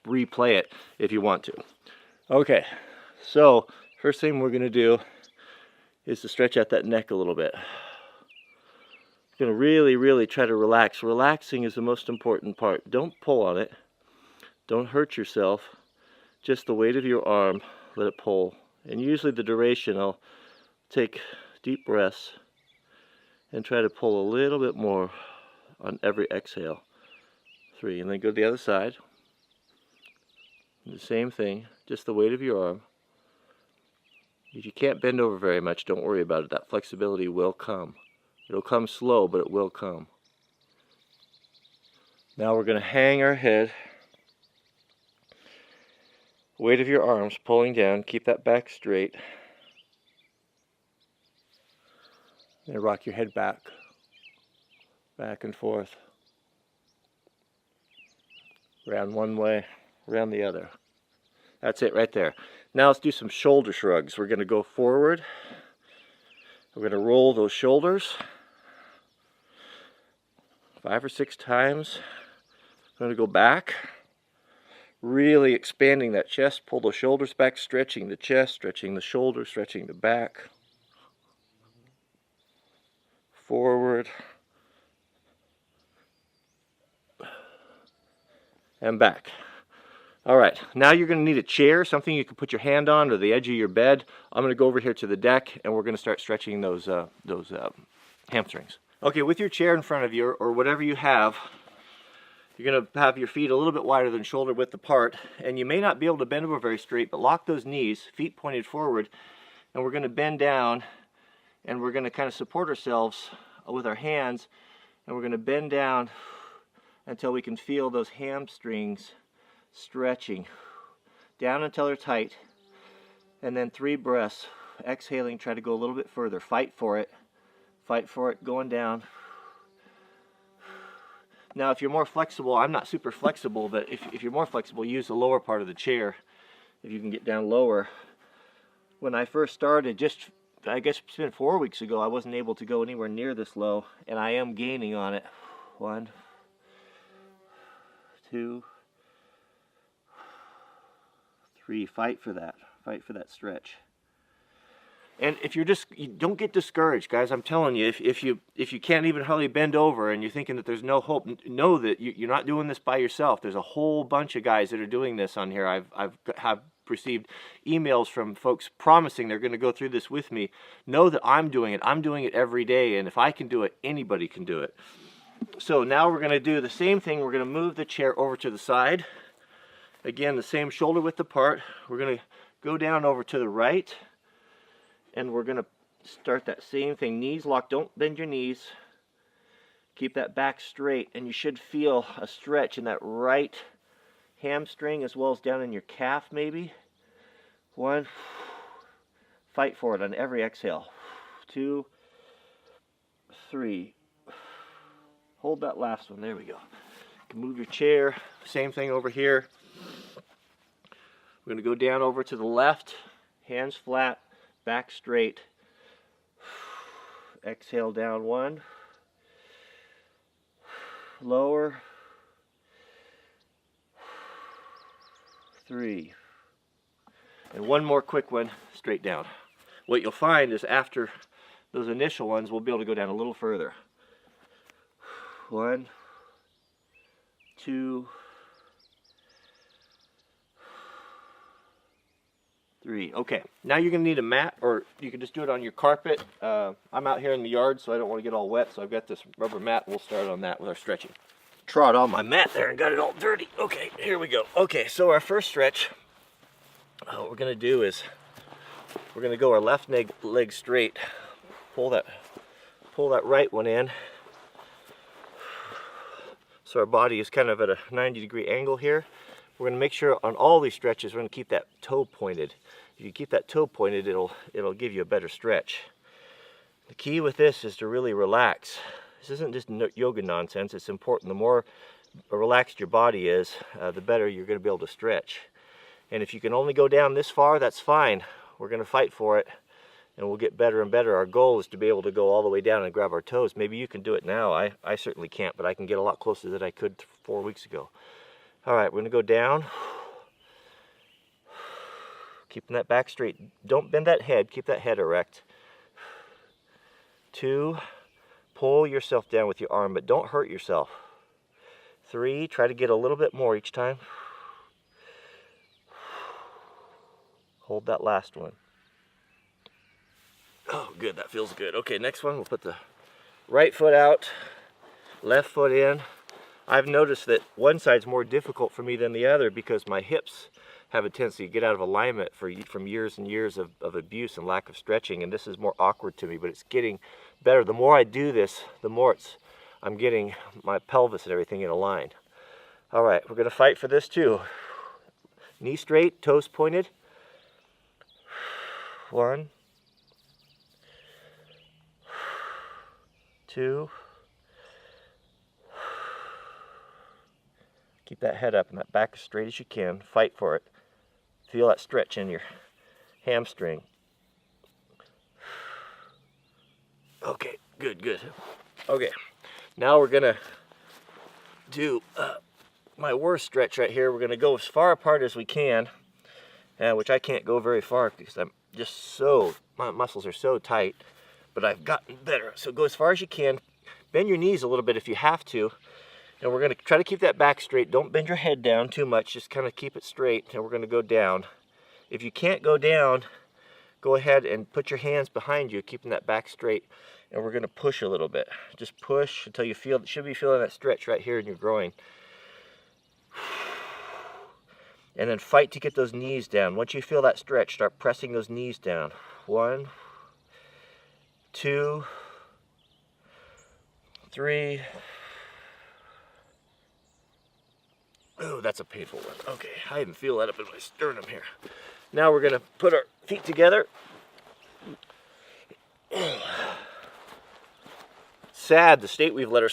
replay it if you want to. Okay, so first thing we're going to do is to stretch out that neck a little bit. Going to really try to relax. Relaxing is the most important part. Don't pull on it. Don't hurt yourself. Just the weight of your arm, let it pull. And usually the duration, I'll take deep breaths and try to pull a little bit more on every exhale. 3, and then go to the other side. The same thing, just the weight of your arm. If you can't bend over very much, don't worry about it. That flexibility will come. It'll come slow, but it will come. Now we're going to hang our head. Weight of your arms pulling down. Keep that back straight. And rock your head back and forth. Around one way, around the other. That's it right there. Now let's do some shoulder shrugs. We're going to go forward. We're going to roll those shoulders 5 or 6 times. I'm going to go back. Really expanding that chest. Pull the shoulders back, stretching the chest, stretching the shoulders, stretching the back. Forward. And back. All right, now you're going to need a chair, something you can put your hand on, or the edge of your bed. I'm going to go over here to the deck, and we're going to start stretching those hamstrings. Okay, with your chair in front of you, or whatever you have, you're going to have your feet a little bit wider than shoulder width apart, and you may not be able to bend over very straight, but lock those knees, feet pointed forward, and we're going to bend down, and we're going to kind of support ourselves with our hands, and we're going to bend down until we can feel those hamstrings stretching down until they're tight, and then 3 breaths. Exhaling, try to go a little bit further. Fight for it, going down. Now if you're more flexible, I'm not super flexible, but if you're more flexible, use the lower part of the chair if you can get down lower. When I first started, just I guess it's been 4 weeks ago, I wasn't able to go anywhere near this low, and I am gaining on it. 1, 2, 3. Fight for that stretch. And if you don't get discouraged, guys. I'm telling you, if you can't even hardly bend over and you're thinking that there's no hope, know that you're not doing this by yourself. There's a whole bunch of guys that are doing this on here. I've received emails from folks promising they're going to go through this with me. Know that I'm doing it. I'm doing it every day, and if I can do it, anybody can do it. So now we're going to do the same thing. We're going to move the chair over to the side. Again, the same shoulder width apart. We're going to go down over to the right, and we're going to start that same thing. Knees locked. Don't bend your knees. Keep that back straight, and you should feel a stretch in that right hamstring as well as down in your calf maybe. 1. Fight for it on every exhale. 2, 3. Hold that last one. There we go. You can move your chair. Same thing over here. We're going to go down over to the left. Hands flat. Back straight. Exhale down 1. Lower. 3. And one more quick one, straight down. What you'll find is after those initial ones, we'll be able to go down a little further. 1, 2, 3. Okay, now you're going to need a mat, or you can just do it on your carpet. I'm out here in the yard, so I don't want to get all wet, so I've got this rubber mat. We'll start on that with our stretching. Trod on my mat there and got it all dirty. Okay, here we go. Okay, so our first stretch, what we're going to do is we're going to go our left leg straight. Pull that right one in. So our body is kind of at a 90-degree angle here. We're going to make sure on all these stretches we're going to keep that toe pointed. If you keep that toe pointed, it'll give you a better stretch. The key with this is to really relax. This isn't just yoga nonsense. It's important. The more relaxed your body is, the better you're going to be able to stretch. And if you can only go down this far, that's fine. We're going to fight for it, and we'll get better and better. Our goal is to be able to go all the way down and grab our toes. Maybe you can do it now. I certainly can't, but I can get a lot closer than I could 4 weeks ago. All right, we're gonna go down. Keeping that back straight. Don't bend that head, keep that head erect. 2, pull yourself down with your arm, but don't hurt yourself. 3, try to get a little bit more each time. Hold that last one. Oh, good, that feels good. Okay, next one, we'll put the right foot out, left foot in. I've noticed that one side's more difficult for me than the other because my hips have a tendency to get out of alignment from years and years of abuse and lack of stretching, and this is more awkward to me, but it's getting better. The more I do this, the more I'm getting my pelvis and everything in a line. All right, we're gonna fight for this too. Knee straight, toes pointed. 1, 2. Keep that head up and that back as straight as you can. Fight for it. Feel that stretch in your hamstring. Okay, good, good. Okay, now we're gonna do my worst stretch right here. We're gonna go as far apart as we can, which I can't go very far because I'm just my muscles are so tight, but I've gotten better. So go as far as you can. Bend your knees a little bit if you have to. And we're going to try to keep that back straight. Don't bend your head down too much. Just kind of keep it straight. And we're going to go down. If you can't go down, go ahead and put your hands behind you, keeping that back straight. And we're going to push a little bit. Just push until you should be feeling that stretch right here in your groin. And then fight to get those knees down. Once you feel that stretch, start pressing those knees down. 1, 2, 3. Oh, that's a painful one. Okay, I even feel that up in my sternum here. Now we're gonna put our feet together. Sad the state we've let our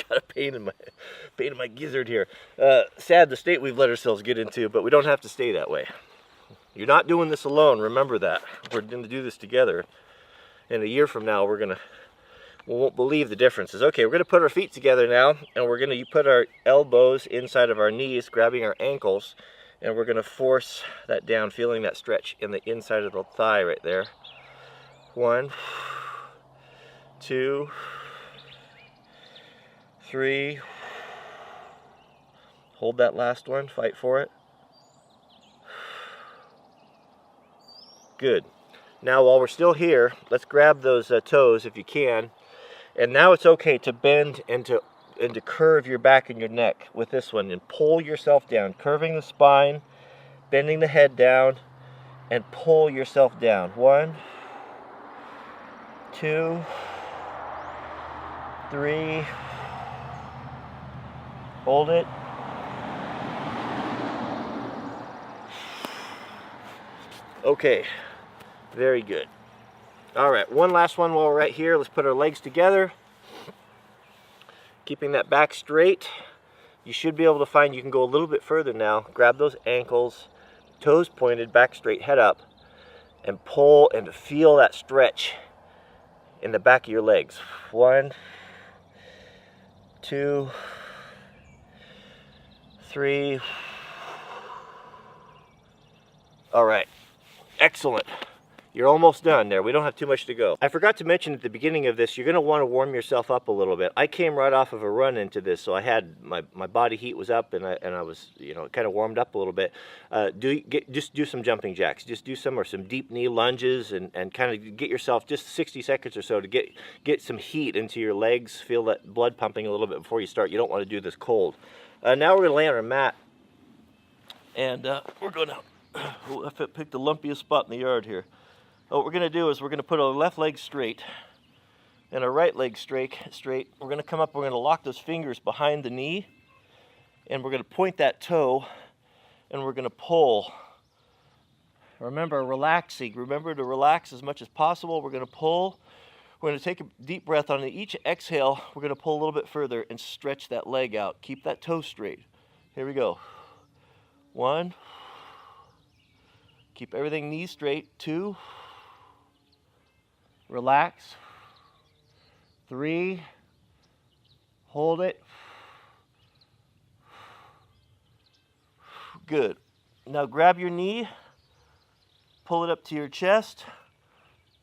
got a pain in my gizzard here. Sad the state we've let ourselves get into, but we don't have to stay that way. You're not doing this alone. Remember that. We're gonna do this together. And a year from now, we won't believe the differences. Okay, we're going to put our feet together now, and we're going to put our elbows inside of our knees, grabbing our ankles, and we're going to force that down, feeling that stretch in the inside of the thigh right there. 1, 2, 3. Hold that last one, fight for it. Good. Now while we're still here, let's grab those toes if you can. And now it's okay to bend and to curve your back and your neck with this one and pull yourself down, curving the spine, bending the head down, and pull yourself down. 1, 2, 3. Hold it. Okay, very good. All right, one last one while we're right here. Let's put our legs together. Keeping that back straight. You should be able to find you can go a little bit further now. Grab those ankles, toes pointed, back straight, head up, and pull and feel that stretch in the back of your legs. 1, 2, 3. All right, excellent. You're almost done there. We don't have too much to go. I forgot to mention at the beginning of this, you're gonna wanna warm yourself up a little bit. I came right off of a run into this, so I had, my body heat was up and I was, kind of warmed up a little bit. Just do some jumping jacks. Just do some deep knee lunges and kind of get yourself just 60 seconds or so to get some heat into your legs, feel that blood pumping a little bit before you start. You don't wanna do this cold. Now we're gonna lay on our mat and we're gonna, I picked the lumpiest spot in the yard here. What we're going to do is we're going to put our left leg straight and our right leg straight. We're going to come up, we're going to lock those fingers behind the knee, and we're going to point that toe, and we're going to pull. Remember, relaxing. Remember to relax as much as possible. We're going to pull. We're going to take a deep breath on each exhale. We're going to pull a little bit further and stretch that leg out. Keep that toe straight. Here we go. 1. Keep everything knees straight. 2. Relax. 3. Hold it. Good. Now grab your knee, pull it up to your chest.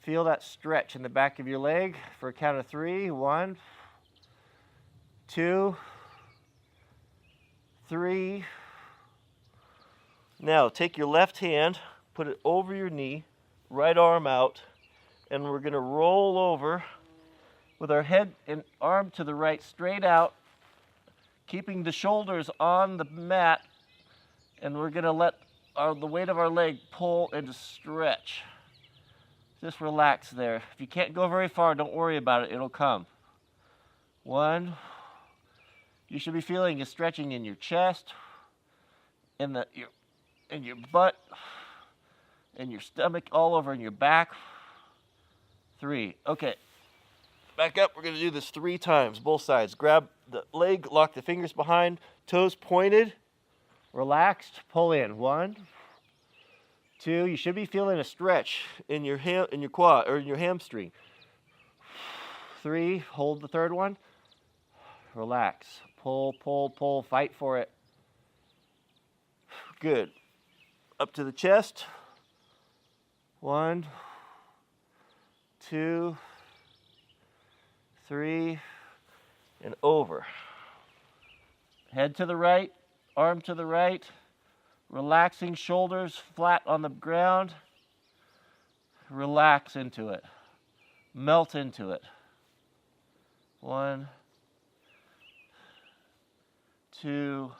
Feel that stretch in the back of your leg for a count of 3. 1, 2, 3. Now take your left hand, put it over your knee, right arm out, and we're going to roll over with our head and arm to the right, straight out, keeping the shoulders on the mat, and we're going to let the weight of our leg pull and stretch. Just relax there. If you can't go very far, don't worry about it. It'll come. 1. You should be feeling a stretching in your chest, in your butt, in your stomach, all over in your back. 3. Okay. Back up. We're going to do this 3 times, both sides. Grab the leg, lock the fingers behind, toes pointed, relaxed, pull in. 1, 2. You should be feeling a stretch in your quad or in your hamstring. 3. Hold the third one. Relax. Pull, pull, pull. Fight for it. Good. Up to the chest. 1, 2, 3, and over. Head to the right, arm to the right, relaxing shoulders flat on the ground. Relax into it. Melt into it. 1, 2,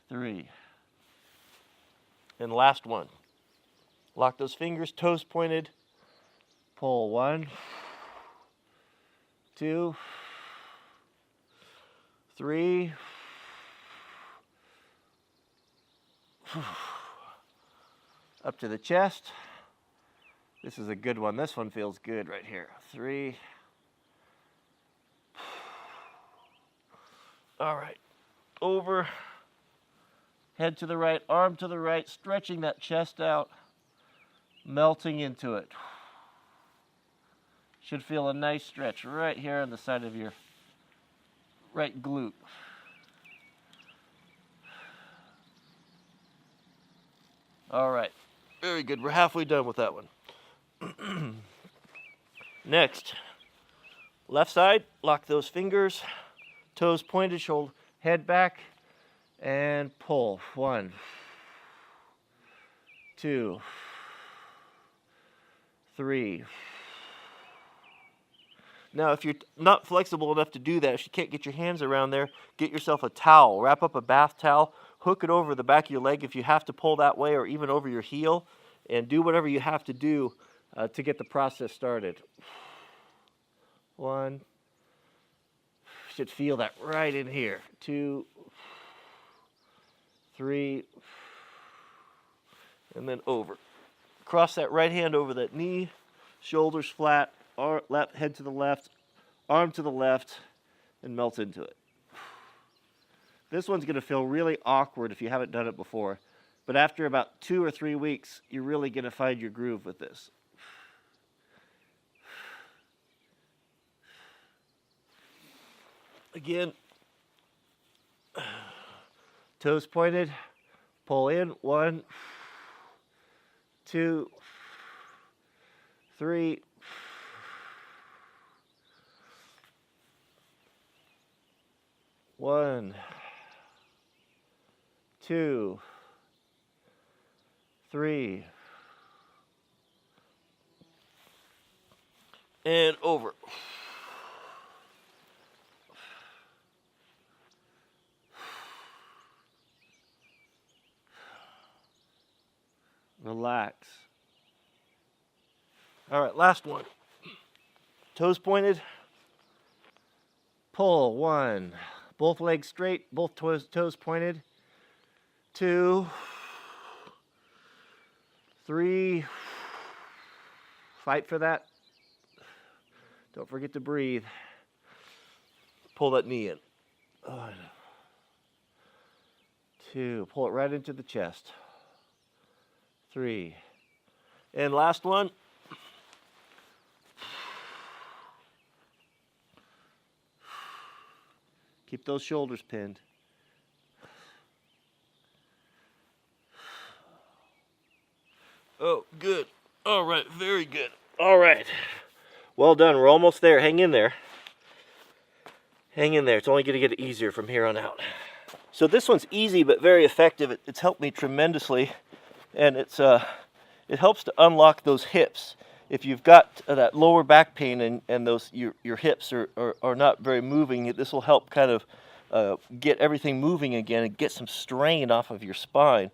3. And last one. Lock those fingers, toes pointed. Pull. 1, 2, 3. Up to the chest. This is a good one. This one feels good right here. 3. All right. Over. Head to the right, arm to the right, stretching that chest out, melting into it. Should feel a nice stretch right here on the side of your right glute. All right, very good. We're halfway done with that one. Next, left side, lock those fingers, toes pointed, shoulder, head back, and pull. 1, 2, 3. Now, if you're not flexible enough to do that, if you can't get your hands around there, get yourself a towel. Wrap up a bath towel, hook it over the back of your leg if you have to pull that way, or even over your heel, and do whatever you have to do to get the process started. 1. Should feel that right in here. 2, 3, and then over. Cross that right hand over that knee, shoulders flat, left head to the left, arm to the left, and melt into it. This one's going to feel really awkward if you haven't done it before, but after about 2 or 3 weeks, you're really going to find your groove with this. Again, toes pointed, pull in. 1, 2, 3. 1, 2, 3, and over. Relax. All right, last one. Toes pointed. Pull. 1. Both legs straight, both toes pointed. 2, 3. Fight for that. Don't forget to breathe. Pull that knee in. 1, 2. Pull it right into the chest. 3. And last one. Keep those shoulders pinned. Oh, good. All right, very good. All right. Well done. We're almost there. Hang in there. Hang in there. It's only going to get easier from here on out. So this one's easy but very effective. It's helped me tremendously, and it helps to unlock those hips. If you've got that lower back pain and those your hips are not very moving, this will help kind of get everything moving again and get some strain off of your spine.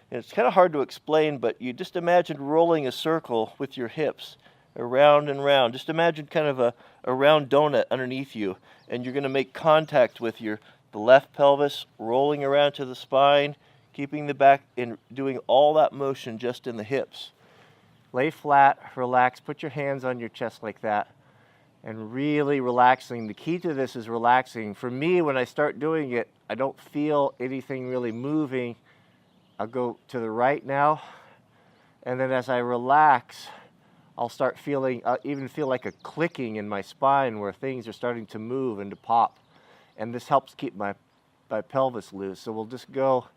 And it's kind of hard to explain, but you just imagine rolling a circle with your hips around and round. Just imagine kind of a round donut underneath you, and you're going to make contact with the left pelvis, rolling around to the spine, keeping the back and doing all that motion just in the hips. Lay flat, relax, put your hands on your chest like that, and really relaxing. The key to this is relaxing. For me, when I start doing it, I don't feel anything really moving. I'll go to the right now, and then as I relax, I'll start feeling, I'll even feel like a clicking in my spine where things are starting to move and to pop. And this helps keep my pelvis loose. So we'll just go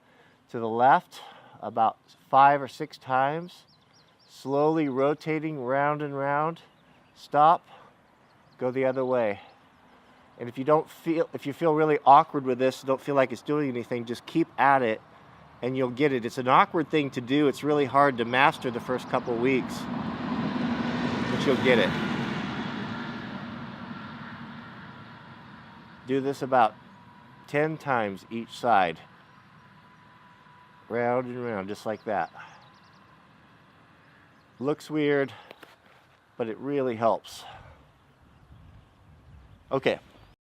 to the left about 5 or 6 times, slowly rotating round and round. Stop, go the other way. And if you feel really awkward with this, don't feel like it's doing anything, just keep at it and you'll get it. It's an awkward thing to do. It's really hard to master the first couple weeks, but you'll get it. Do this about 10 times each side. Round and round, just like that. Looks weird, but it really helps. Okay.